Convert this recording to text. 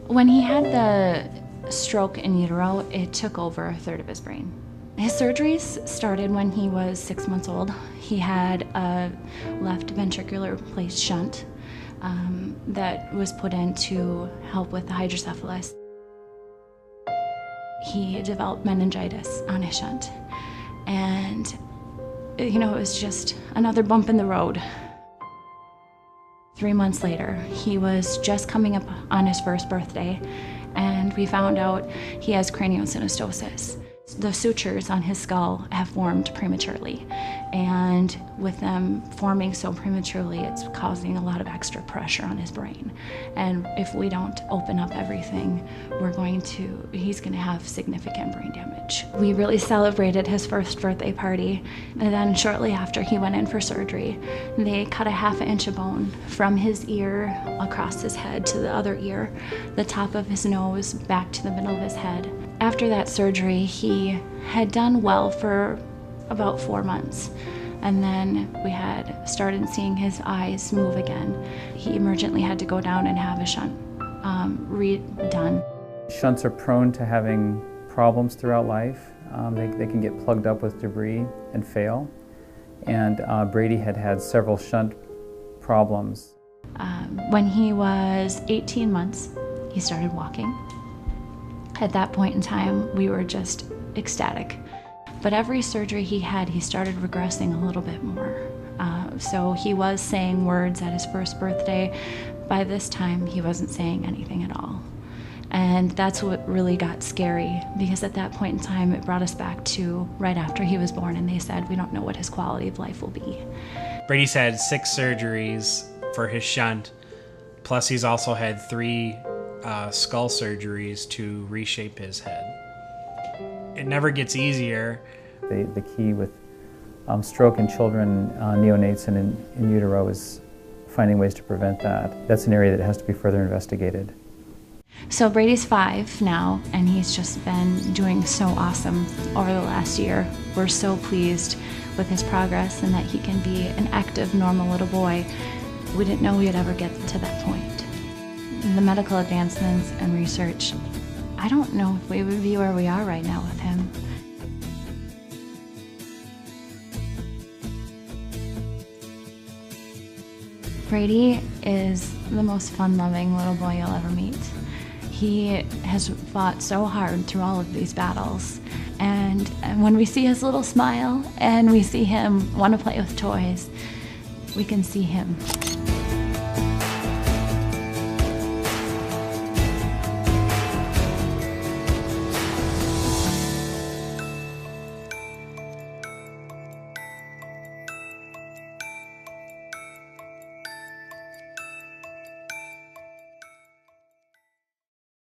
When he had the stroke in utero, it took over a third of his brain. His surgeries started when he was 6 months old. He had a left ventricular replaced shunt that was put in to help with the hydrocephalus. He developed meningitis on his shunt. And, you know, it was just another bump in the road. 3 months later, he was just coming up on his first birthday, and we found out he has craniosynostosis. The sutures on his skull have formed prematurely, and with them forming so prematurely, it's causing a lot of extra pressure on his brain. And if we don't open up everything, he's going to have significant brain damage. We really celebrated his first birthday party, and then shortly after he went in for surgery, they cut a ½ inch of bone from his ear across his head to the other ear, the top of his nose back to the middle of his head. After that surgery, he had done well for about 4 months, and then we had started seeing his eyes move again. He emergently had to go down and have a shunt redone. Shunts are prone to having problems throughout life. They can get plugged up with debris and fail, and Brady had had several shunt problems. When he was 18 months, he started walking. At that point in time, we were just ecstatic. But every surgery he had, he started regressing a little bit more. So he was saying words at his first birthday. By this time, he wasn't saying anything at all. And that's what really got scary, because at that point in time, it brought us back to right after he was born, and they said, we don't know what his quality of life will be. Brady's had 6 surgeries for his shunt, plus he's also had 3 skull surgeries to reshape his head. It never gets easier. The key with stroke in children, neonates and in utero, is finding ways to prevent that. That's an area that has to be further investigated. So Brady's 5 now, and he's just been doing so awesome over the last year. We're so pleased with his progress and that he can be an active, normal little boy. We didn't know we'd ever get to that point. The medical advancements and research, I don't know if we would be where we are right now with him. Brady is the most fun-loving little boy you'll ever meet. He has fought so hard through all of these battles. And when we see his little smile and we see him want to play with toys, we can see him.